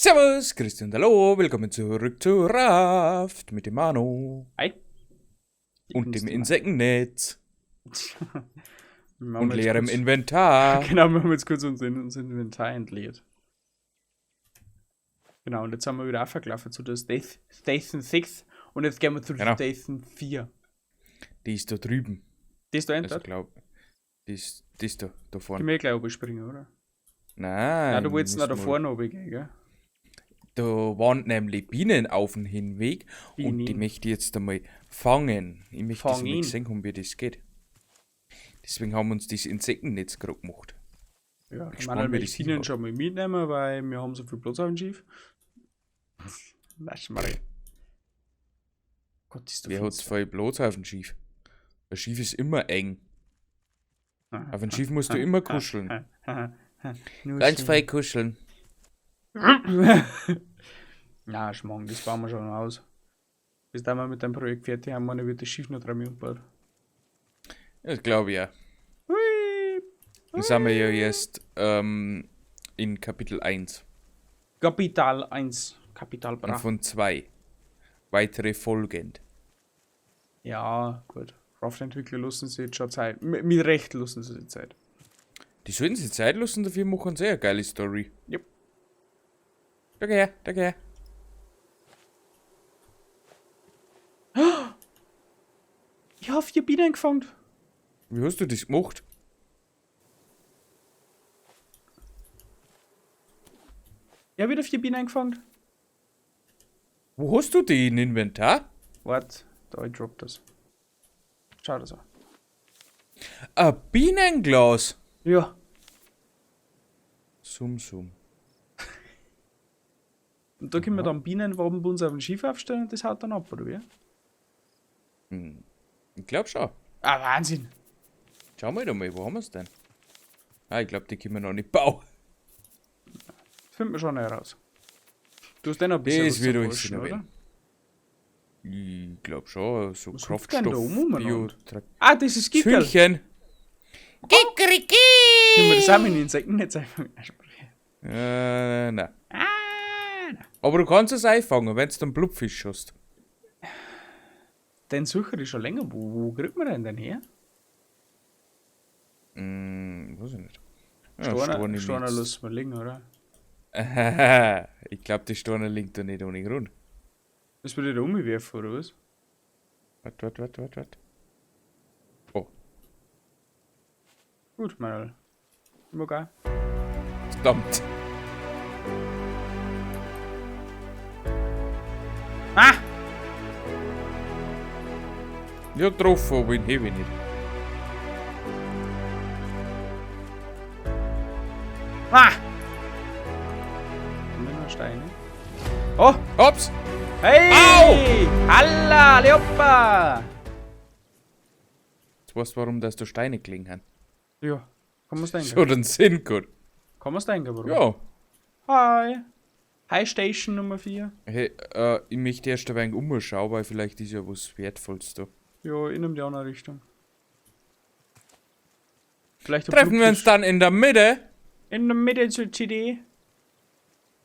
Servus, Christian, hallo, willkommen zurück zu Raft mit dem Manu Hi. und dem Insektennetz und leerem kurz, Inventar. Genau, wir haben jetzt kurz unser Inventar entleert. Genau, und jetzt haben wir wieder aufgelaufen zu der Station 6 und jetzt gehen wir zu der Station 4. Die ist da drüben. Die ist da Also glaub, die ist da vorne. Die wir gleich überspringen, oder? Nein. Nein, du wolltest noch da vorne runtergehen, gell? Da waren nämlich Bienen auf dem Hinweg und die möchte ich jetzt einmal fangen. Ich möchte das mal sehen haben, wie das geht. Deswegen haben wir uns das Insektennetz gerade gemacht. Ja, ich meine, wir die Bienen schon mal mitnehmen, weil wir haben so viel Platz auf dem Schiff. Lass mal rein. Gott, ist der Wer hat voll Platz auf dem Schiff? Das Schiff ist immer eng. Auf dem Schiff musst du immer kuscheln. Ganz frei kuscheln. Na, Schmarrn, das bauen wir schon aus. Bis dann wir mit dem Projekt fertig haben, wird das Schiff noch 3 Minuten gebaut. Das glaube ich ja. Dann sind wir ja jetzt in Kapitel 1. Kapital 1. Kapital Bra. Und von 2. Weitere folgend. Ja, gut. Raftentwickler lassen sie jetzt schon Zeit. Mit Recht lassen sie die Zeit. Die sollten sich Zeit lassen, dafür machen sie eine geile Story. Yep. Danke her, danke her. Ich habe 4 Bienen gefangen. Wie hast du das gemacht? Ich habe wieder 4 Bienen gefangen. Wo hast du die in Inventar? Warte, da ich drop das. Schau das an. Ein Bienenglas? Ja. Sum. Und da können wir dann Bienenwaben bei uns auf dem Schiff aufstellen und das haut dann ab, oder wie? Ich glaube schon. Ah, Wahnsinn. Schau mal da mal, wo haben wir es denn? Ah, ich glaube, die können wir noch nicht bauen. Das finden wir schon heraus. Du hast den ein bisschen das wird uns waschen, oder? Ich glaube schon, so was Kraftstoff, Ah, das ist Gickerl. Hühnchen. Kikeriki! Können wir das auch mit den Insektennetz einfangen? Nein. Aber du kannst es einfangen, wenn du einen Blubfisch hast. Den suche ich schon länger. Wo kriegt man den her? Weiß ich nicht. Storner lassen wir liegen, oder? Ich glaube, die Storner liegt da nicht ohne Grund. Das würde ich da umwerfen, oder was? Warte. Oh. Gut, mal. Immer geil. Verdammt. Ah! Ja, getroffen, aber ihn hebe ich nicht. Ah! Haben wir noch Steine? Oh! Hops! Hey! Au! Alla, Leopa! Jetzt weißt du, warum das da Steine gelegen haben. Ja, kann man's denken. Schon den Sinn gut. Kann man's denken, warum? Ja. Hi! Hi Station Nummer 4. Hey, ich möchte erst ein wenig umschauen, weil vielleicht ist ja was Wertvolles da. Ja, in die andere Richtung. Vielleicht treffen wir uns dann in der Mitte. In der Mitte zur CD.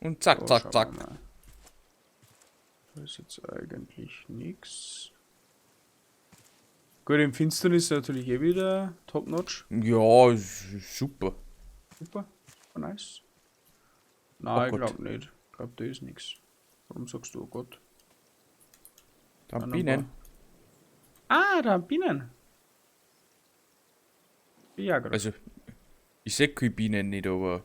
Und zack. Da ist jetzt eigentlich nichts. Gut, im Finsternis natürlich wieder top notch. Ja, super. Super, nice. Nein, Oh ich glaube nicht. Ich glaube, da ist nichts. Warum sagst du, oh Gott? Da Bienen. Ah, da Bienen. Ja, gerade. Also, ich sehe keine Bienen nicht, aber...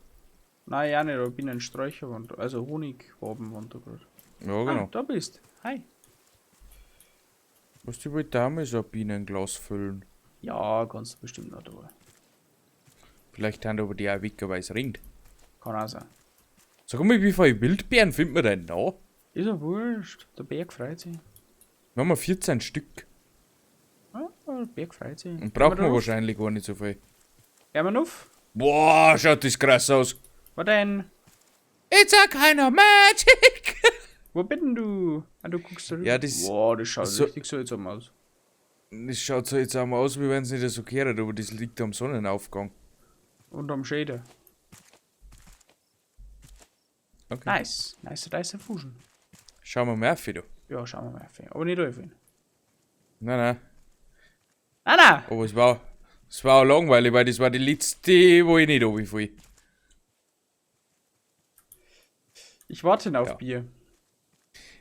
Nein, ja nicht, aber Bienensträucher waren da. Also Honigwaben waren da gerade. Ja, genau. Ah, da bist. Hi. Was du wollte da mal so ein Bienenglas füllen? Ja, kannst du bestimmt noch da. Vielleicht haben aber die auch weg, weil es ringt. Kann auch sein. Sag mal, wie viele Wildbeeren finden wir denn da? Ist ja wurscht. Der Berg freut sich. Wir haben 14 Stück. Ah, der Berg freut sich. Und brauchen wir wahrscheinlich gar nicht so viel. Gehen wir auf? Boah, schaut das krass aus. Was denn? It's a kind of magic. Wo bist denn du? Ah, du guckst da rüber. Ja, das... Wow, das schaut so, richtig seltsam aus. Das schaut so jetzt einmal aus, wie wenn es nicht so gehört, aber das liegt am Sonnenaufgang. Und am Shader. Okay. Nice Fusion. Schauen wir mal auf, du. Ja, schauen wir mal. Aber nicht öffnen. Nein. Nein! Aber es war auch langweilig, weil das war die letzte, wo ich nicht runterfall. Ich warte auf Ja. Bier.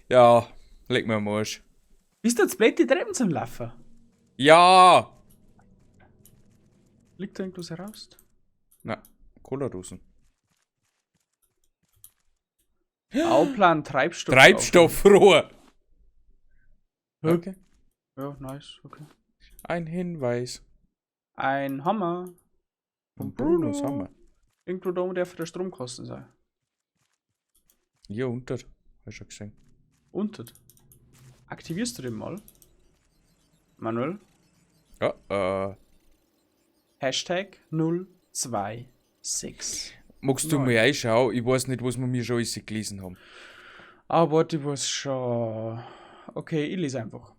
Ja, leg mir am Arsch. Bist du jetzt blöd, die Treppen zum Laufen? Ja! Liegt da irgendwas heraus? Na, Cola-Dosen. Bauplan Treibstoff. Treibstoffrohr! Okay. Ja, nice, okay. Ein Hinweis. Ein Hammer. Von Brunos Hammer. Irgendwo da darf der Stromkosten sein. Hier unter. Hast du schon gesehen. Unter. Aktivierst du den mal? Manuel? Ja, Hashtag 026. magst du mal einschauen? Ich weiß nicht, was wir mir schon alles gelesen haben. Ah, warte, ich weiß schon. Okay, ich lese einfach.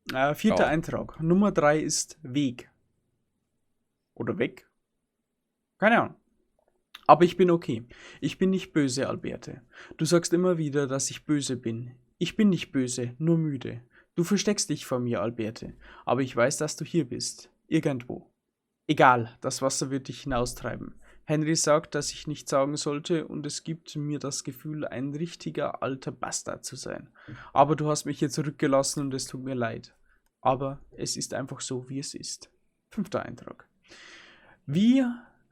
4. Ja. Eintrag. Nummer 3 ist Weg. Oder weg? Keine Ahnung. Aber ich bin okay. Ich bin nicht böse, Alberte. Du sagst immer wieder, dass ich böse bin. Ich bin nicht böse, nur müde. Du versteckst dich vor mir, Alberte. Aber ich weiß, dass du hier bist. Irgendwo. Egal, das Wasser wird dich hinaustreiben. Henry sagt, dass ich nichts sagen sollte und es gibt mir das Gefühl, ein richtiger alter Bastard zu sein. Aber du hast mich hier zurückgelassen und es tut mir leid. Aber es ist einfach so, wie es ist. 5. Eintrag. Wie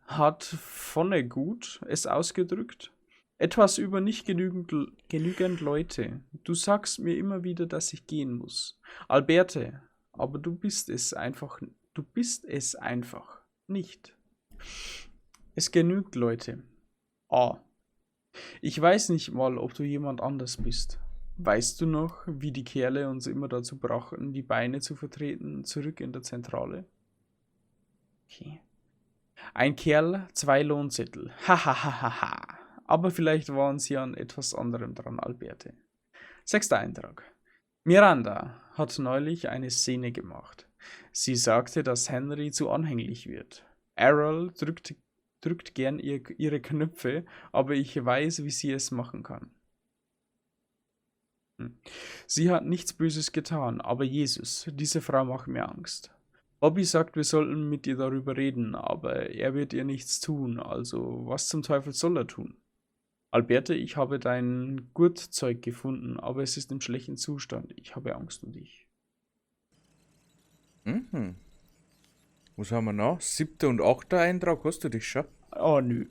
hat Vonnegut es ausgedrückt? Etwas über nicht genügend Leute. Du sagst mir immer wieder, dass ich gehen muss. Alberte, aber du bist es einfach nicht. Es genügt Leute. Ich weiß nicht mal, ob du jemand anders bist. Weißt du noch, wie die Kerle uns immer dazu brachten, die Beine zu vertreten, zurück in der Zentrale? Okay. Ein Kerl, 2 Lohnzettel. Hahaha. Aber vielleicht waren sie an etwas anderem dran, Alberte. 6. Eintrag. Miranda hat neulich eine Szene gemacht. Sie sagte, dass Henry zu anhänglich wird. Errol drückt gern ihre Knöpfe, aber ich weiß, wie sie es machen kann. Sie hat nichts Böses getan, aber Jesus, diese Frau macht mir Angst. Bobby sagt, wir sollten mit ihr darüber reden, aber er wird ihr nichts tun, also was zum Teufel soll er tun? Alberte, ich habe dein Gurtzeug gefunden, aber es ist im schlechten Zustand. Ich habe Angst um dich. Mhm. Was haben wir noch? 7. und 8. Eintrag, hast du dich schon? Oh, nö.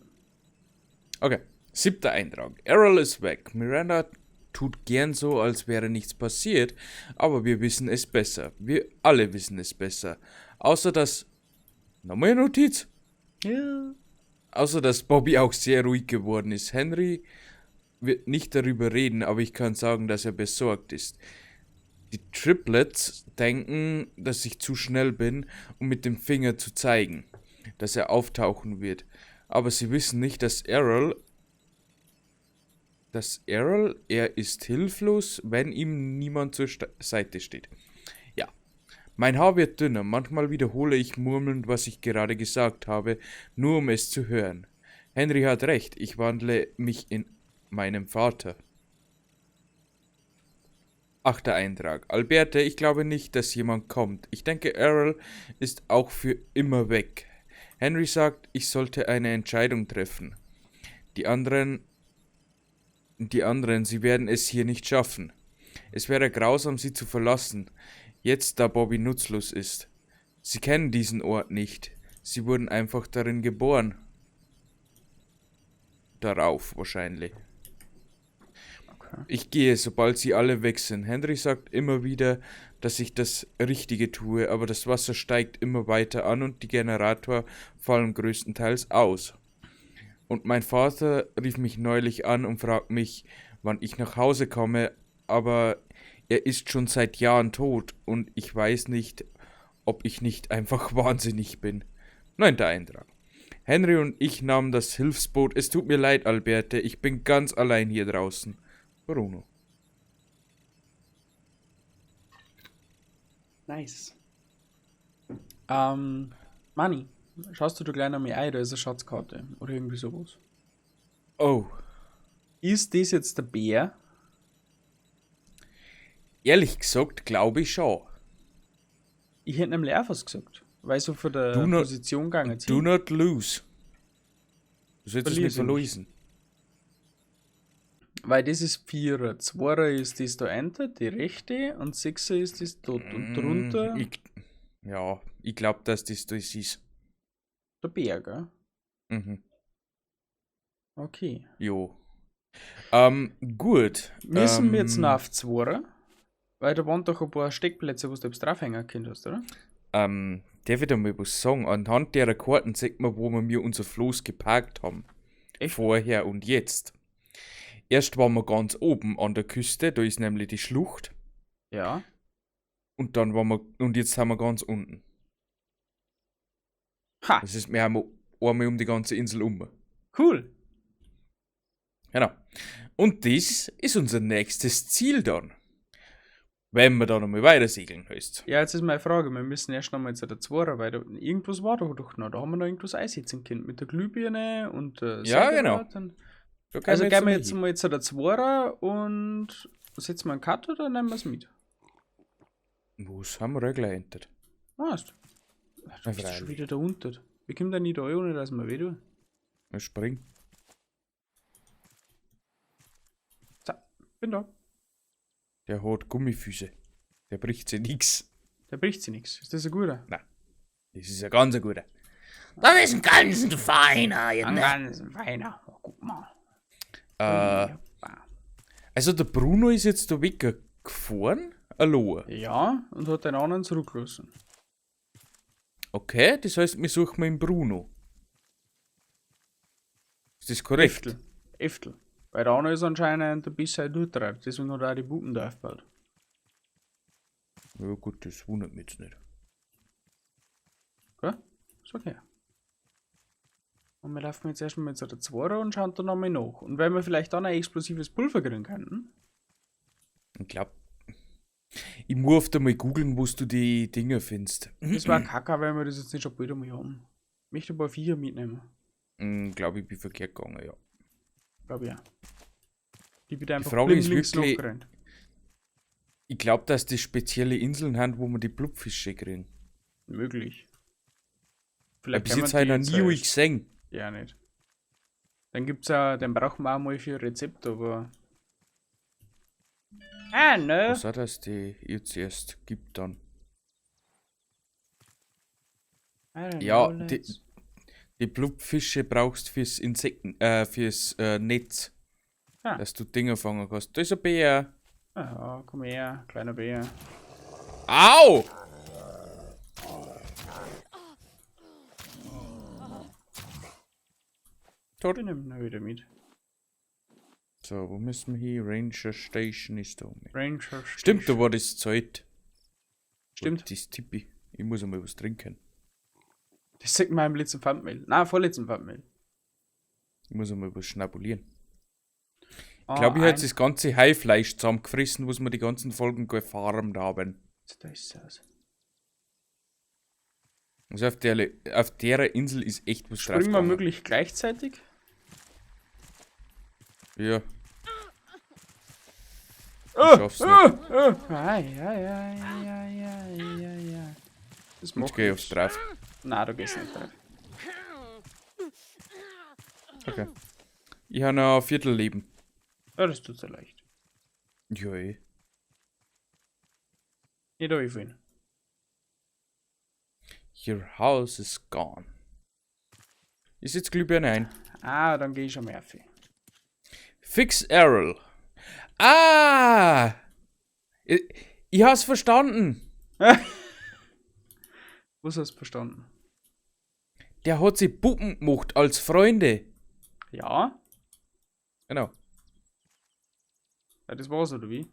Okay, 7. Eintrag. Errol ist weg. Miranda tut gern so, als wäre nichts passiert, aber wir wissen es besser. Wir alle wissen es besser. Außer dass... Nochmal eine Notiz? Ja. Außer dass Bobby auch sehr ruhig geworden ist. Henry wird nicht darüber reden, aber ich kann sagen, dass er besorgt ist. Die Triplets denken, dass ich zu schnell bin, um mit dem Finger zu zeigen, dass er auftauchen wird. Aber sie wissen nicht, dass Errol, er ist hilflos, wenn ihm niemand zur Seite steht. Ja, mein Haar wird dünner, manchmal wiederhole ich murmelnd, was ich gerade gesagt habe, nur um es zu hören. Henry hat recht, ich wandle mich in meinem Vater. 8. Eintrag. Alberte, ich glaube nicht, dass jemand kommt. Ich denke, Errol ist auch für immer weg. Henry sagt, ich sollte eine Entscheidung treffen. Die anderen, sie werden es hier nicht schaffen. Es wäre grausam, sie zu verlassen, jetzt da Bobby nutzlos ist. Sie kennen diesen Ort nicht. Sie wurden einfach darin geboren. Darauf wahrscheinlich. Ich gehe, sobald sie alle weg sind. Henry sagt immer wieder, dass ich das Richtige tue, aber das Wasser steigt immer weiter an und die Generator fallen größtenteils aus. Und mein Vater rief mich neulich an und fragt mich, wann ich nach Hause komme, aber er ist schon seit Jahren tot und ich weiß nicht, ob ich nicht einfach wahnsinnig bin. 9. Eintrag. Henry und ich nahmen das Hilfsboot. Es tut mir leid, Alberte, ich bin ganz allein hier draußen. Bruno. Nice. Manni, schaust du gleich noch mal ein, da ist eine Schatzkarte oder irgendwie sowas. Oh. Ist das jetzt der Bär? Ehrlich gesagt, glaube ich schon. Ich hätte nämlich auch was gesagt. Weil so von der Do not, Position gegangen do not lose. Du sollst es nicht verlösen. Weil das ist 4er. 2er ist das da Enter, die rechte, und 6er ist das dort. Und drunter Ich glaube, dass das ist. der Bär, gell? Mhm. Okay. Jo. Gut. Müssen wir jetzt nach auf 2er? Weil da waren doch ein paar Steckplätze, wo du selbst draufhängen kannst, oder? Darf ich da mal was sagen? Anhand der Karten sieht man, wo wir unser Floß geparkt haben. Echt? Vorher und jetzt. Erst waren wir ganz oben an der Küste, da ist nämlich die Schlucht. Ja. Und jetzt sind wir ganz unten. Ha! Das ist, wir haben einmal um die ganze Insel um. Cool. Genau. Und das ist unser nächstes Ziel dann. Wenn wir dann einmal weiter segeln, heißt. Ja, jetzt ist meine Frage. Wir müssen erst nochmal zu der 2er, weil da irgendwas war doch noch. Da haben wir noch irgendwas einsetzen können. Mit der Glühbirne und Ja, genau. Also gehen wir jetzt mal zu der 2er und setzen wir einen Cut oder nehmen wir es mit? Wo haben wir gleich entert? Weißt du? Da ist schon wieder da unten. Wie kommt der nicht da ohne dass wir weh tun? Wir springen. So, bin da. Der hat Gummifüße. Der bricht sich nix. Der bricht sich nichts. Ist das ein guter? Nein. Das ist ein ganz guter. Das ist ein ganz feiner. Ein ganz feiner. Oh, guck mal. Also der Bruno ist jetzt da weggefahren. Hallo. Ja, und hat den anderen zurückgelassen. Okay, das heißt, wir suchen den Bruno. Ist das korrekt? Eftel. Weil der andere ist anscheinend ein bisschen durchtreibt. Deswegen hat er auch die Buben da aufgebaut. Ja gut, das wundert mich jetzt nicht. Okay? Ist okay. Und wir laufen jetzt erstmal zu der 2er und schauen dann nochmal nach. Und wenn wir vielleicht dann ein explosives Pulver kriegen könnten. Ich glaube, ich muss oft einmal googeln, wo du die Dinge findest. Das war kacke, wenn wir das jetzt nicht schon bald einmal haben. Ich möchte ein paar Viecher mitnehmen. Glaube ich, bin verkehrt gegangen, ja. Glaube ich ja. Die bitte einfach Die Frage ist links wirklich, nachgerannt. ich glaube, dass die spezielle Inseln haben, wo man die Blubfische kriegen. Möglich. Vielleicht bis jetzt habe ich noch nie gesehen. Ja, nicht. Dann gibt's ja, den brauchen wir auch mal für Rezept, aber. Ah, ne? Was hat das die jetzt erst gibt dann? Ja, die Blubfische brauchst fürs Netz. Ah. Dass du Dinge fangen kannst. Da ist ein Bär. Ja, komm her, kleiner Bär. Au! Tot. Ich nehme ihn wieder mit. So, wo müssen wir hier? Ranger Station ist da. Ranger Station. Stimmt, da war das Zeit. Stimmt. Das Tippi. Ich muss einmal was trinken. Das sagt man im letzten Pfandmehl. Nein, vorletzten Pfandmehl. Ich muss einmal was schnabulieren. Ah, Ich glaube, ich habe jetzt das ganze Haifleisch zusammengefressen, was wir die ganzen Folgen gefarmt haben. Da ist es. Also auf der Insel ist echt was drauf. Springen wir möglich gleichzeitig? Ja. Schaff's nicht. Ja. Das Ich geh aufs drauf. Nein, du gehst nicht drauf. Okay. Ich habe noch ein Viertelleben. Ja, das tut so leicht. Ja, eh. Nicht aufhören. Your house is gone. Ist jetzt Glühbirne ein. Ah, dann gehe ich schon mehr auf. Fix Errol. Ah! Ich hab's verstanden. Was hast du verstanden? Der hat sich Puppen gemacht als Freunde. Ja? Genau. Ja, das war's, oder wie?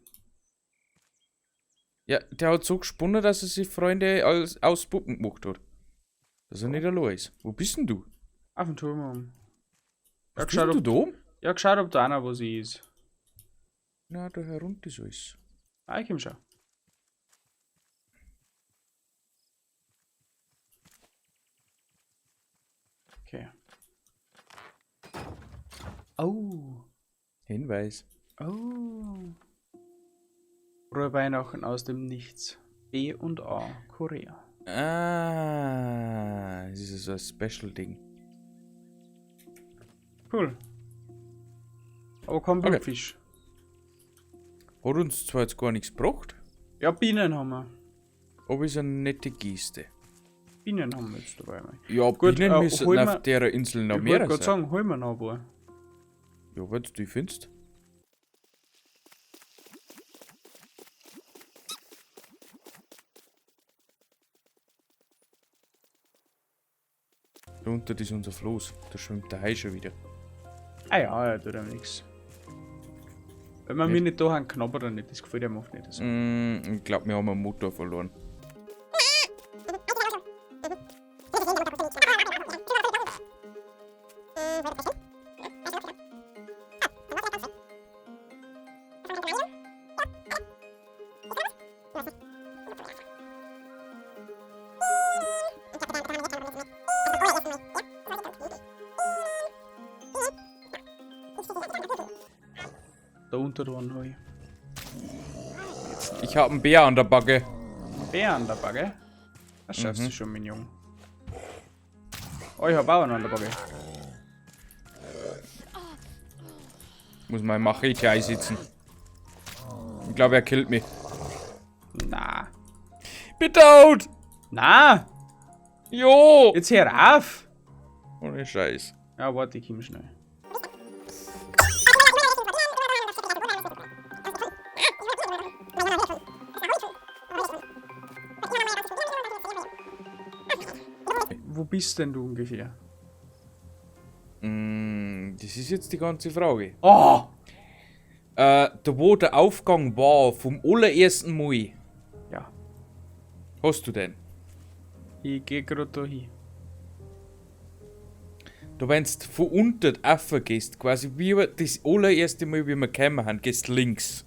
Ja, der hat so gesponnen, dass er sich Freunde aus Puppen gemacht hat. Dass er nicht allein ist. Wo bist denn du? Auf dem Turm. Was bist denn du da oben? Ja, geschaut, ob da einer wo sie ist. Na, da herunter ist alles. Ah, ich komm schon. Okay. Oh. Hinweis. Oh. Frohe Weihnachten aus dem Nichts. B und A, Korea. Ah, das ist so ein Special-Ding. Cool. Aber kein Okay. Blutfisch. Hat uns zwar jetzt gar nichts gebracht, Ja, Bienen haben wir. aber ist eine nette Geste. Bienen haben wir jetzt dabei. Ja, Gut, Bienen müssen hol auf mal- der Insel noch Ich mehr wollte gerade sein. sagen, holen wir noch ein paar. Ja, was du findest. Da unten ist unser Floß. Da schwimmt der Hai schon wieder. Ah ja, ja, tut ihm nichts. Wenn wir Nicht? mich nicht da haben, knabbert er nicht. Das gefällt ihm oft nicht. So. Ich glaube, wir haben einen Motor verloren. Da unten dran habe ich. Ich habe einen Bär an der Backe. Bär an der Backe. Das schaffst du schon, mein Junge. Oh, ich habe auch einen an der Backe. Muss mein Machete einsitzen. Ich glaube, er killt mich. Na. Bitte out! Na! Jo! Jetzt hör auf! Ohne Scheiß. Ja, warte, ich komm schnell. Wo bist denn du ungefähr? Das ist jetzt die ganze Frage. Oh! Da wo der Aufgang war, vom allerersten Mal, Ja, hast du denn? ich geh grad da hin. Da wenn's von unten auf gehst, quasi wie das allererste Mal, wie wir gekommen haben, gehst links.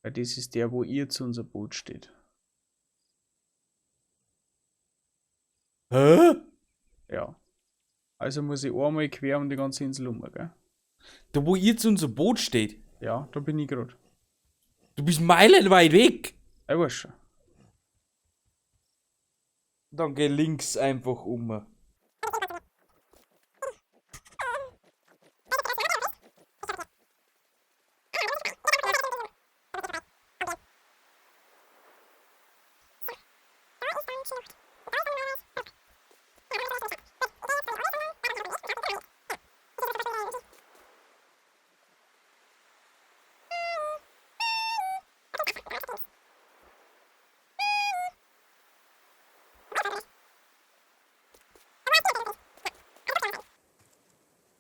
Ja, das ist der, wo ihr zu unser Boot steht. Hä? Ja. Also muss ich einmal quer um die ganze Insel um, gell? Da wo jetzt unser Boot steht. Ja, da bin ich grad. Du bist meilenweit weg. Ich weiß schon. Dann geh links einfach um.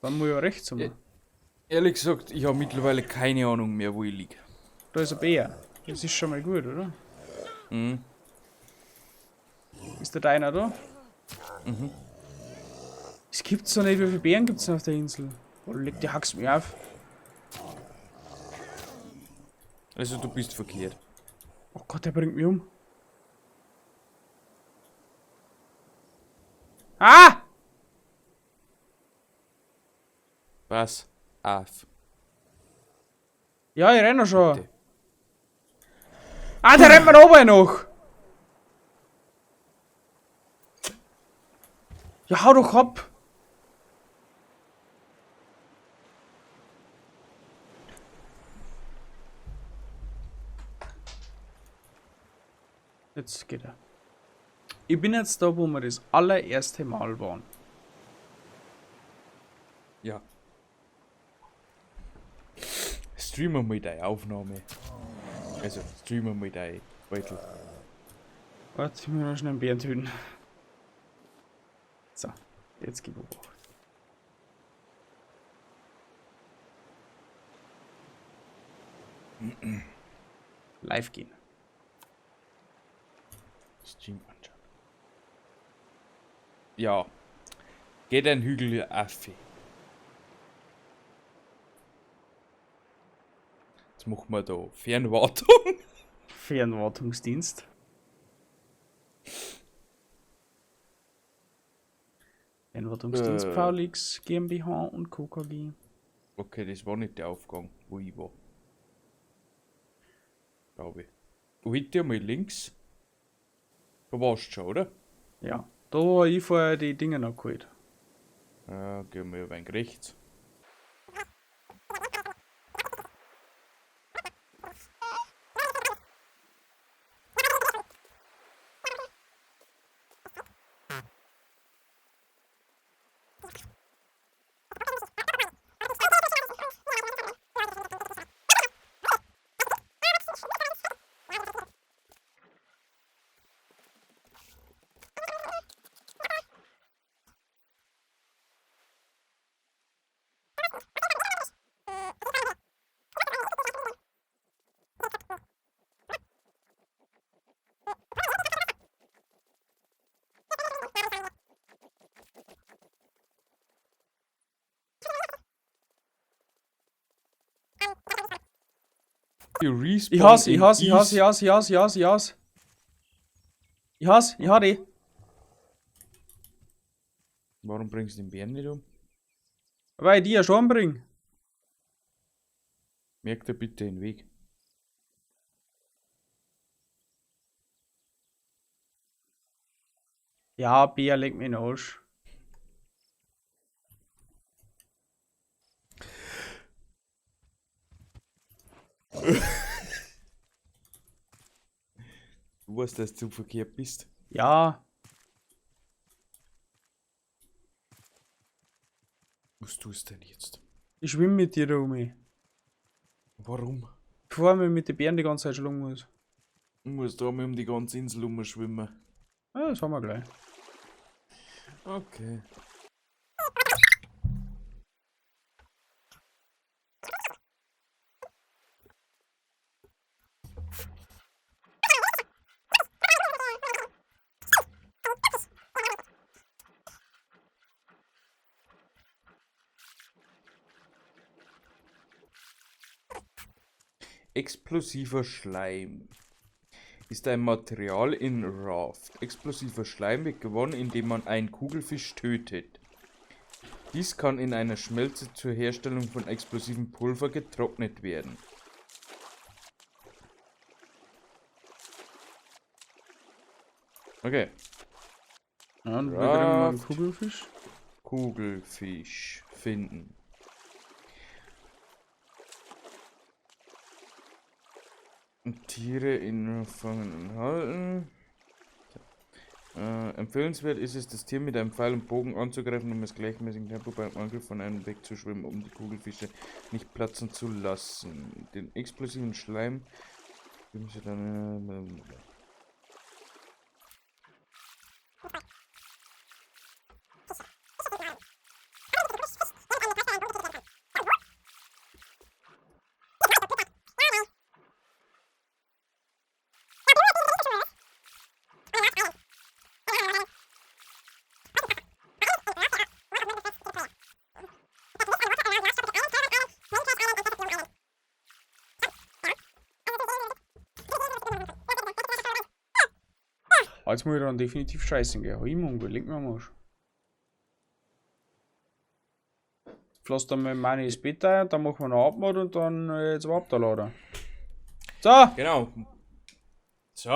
Dann muss ich ja rechts um. Ja. Ehrlich gesagt, ich habe mittlerweile keine Ahnung mehr, wo ich liege. Da ist ein Bär. Das ist schon mal gut, oder? Mhm. Ist der deiner da? Mhm. Es gibt's doch nicht, wie viele Bären gibt's denn auf der Insel? Oh, leg die Hax mir auf. Also du bist verkehrt. Oh Gott, der bringt mich um. Ah! Pass auf. Ja, ich renne schon. Bitte. Ah, der rennt mir oben noch. Ja, hau doch ab. Jetzt geht er. Ich bin jetzt da, wo wir das allererste Mal waren. Ja. Streamen wir deine Aufnahme. Also, streamen wir deine Beutel. Warte, ich muss noch schnell einen Bären töten. So, jetzt geh hoch. Live gehen. Stream anschauen. Ja. Geht ein Hügel Affe. Jetzt machen wir da Fernwartung. Fernwartungsdienst. Fernwartungsdienst VLX GmbH und Co. KG. Okay, das war nicht der Aufgang, wo ich war. Glaube ich. Du hinter mal links. Da warst du schon, oder? Ja, da habe ich vorher die Dinge noch geholt. Ja, gehen wir ein wenig rechts. Ich hasse die. Warum bringst du den Bären nicht um? Weil ich die ja schon bringe. Merkt er bitte den Weg. Ja, Bär, leg mich in den Arsch. Du weißt, dass du verkehrt bist. Ja, Was tust du denn jetzt? ich schwimme mit dir da um. Warum? Bevor man mit den Bären die ganze Zeit schlagen muss. Du musst da mal um die ganze Insel umschwimmen. Ja, das haben wir gleich. Okay. Explosiver Schleim ist ein Material in Raft. Explosiver Schleim wird gewonnen, indem man einen Kugelfisch tötet. Dies kann in einer Schmelze zur Herstellung von explosivem Pulver getrocknet werden. Okay. Ja, und wir kriegen mal einen Kugelfisch. Kugelfisch finden. Tiere in Fangen und Halten. Empfehlenswert ist es, das Tier mit einem Pfeil und Bogen anzugreifen, um es gleichmäßigen Tempo beim Angriff von einem wegzuschwimmen, um die Kugelfische nicht platzen zu lassen. Den explosiven Schleim geben sie dann. Jetzt muss ich dann definitiv scheißen gehen. Hau immer leg mir am Arsch. Pflaster mir meine ins Bett ein, dann machen wir noch Abmord und dann jetzt überhaupt da laden. So! Genau. So,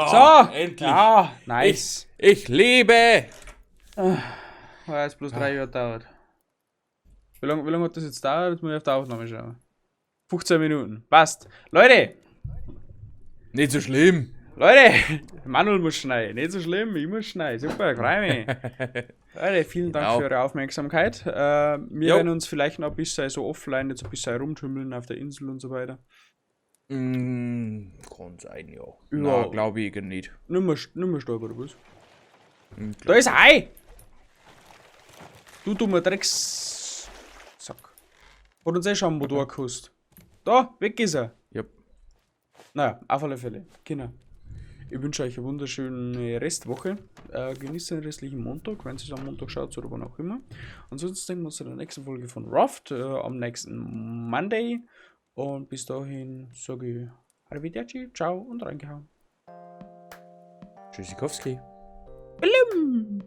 endlich. Ja, nice. Ich lebe! Weil es bloß 3 Jahre dauert. Wie lang hat das jetzt dauert? Jetzt muss ich auf die Aufnahme schauen. 15 Minuten. Passt. Leute! Nicht so schlimm. Leute, Manuel muss schneiden. Nicht so schlimm, ich muss schneiden. Super, freue mich. Leute, vielen Dank für eure Aufmerksamkeit. Wir werden uns vielleicht noch ein bisschen so offline, jetzt ein bisschen rumtümmeln auf der Insel und so weiter. Kann sein, ja. Na, glaube ich nicht. Nimmer stark, oder was? Da ist ein Ei! Du dummer Drecks... Sack. Hat uns schon am Motor gekostet. Da, weg ist er. Yep. Naja, auf alle Fälle. Genau. Ich wünsche euch eine wunderschöne Restwoche. Genießt den restlichen Montag, wenn ihr es am Montag schaut oder wann auch immer. Ansonsten sehen wir uns in der nächsten Folge von Raft am nächsten Monday. Und bis dahin sage ich Arrivederci, ciao und reingehauen. Tschüssikowski. Blum.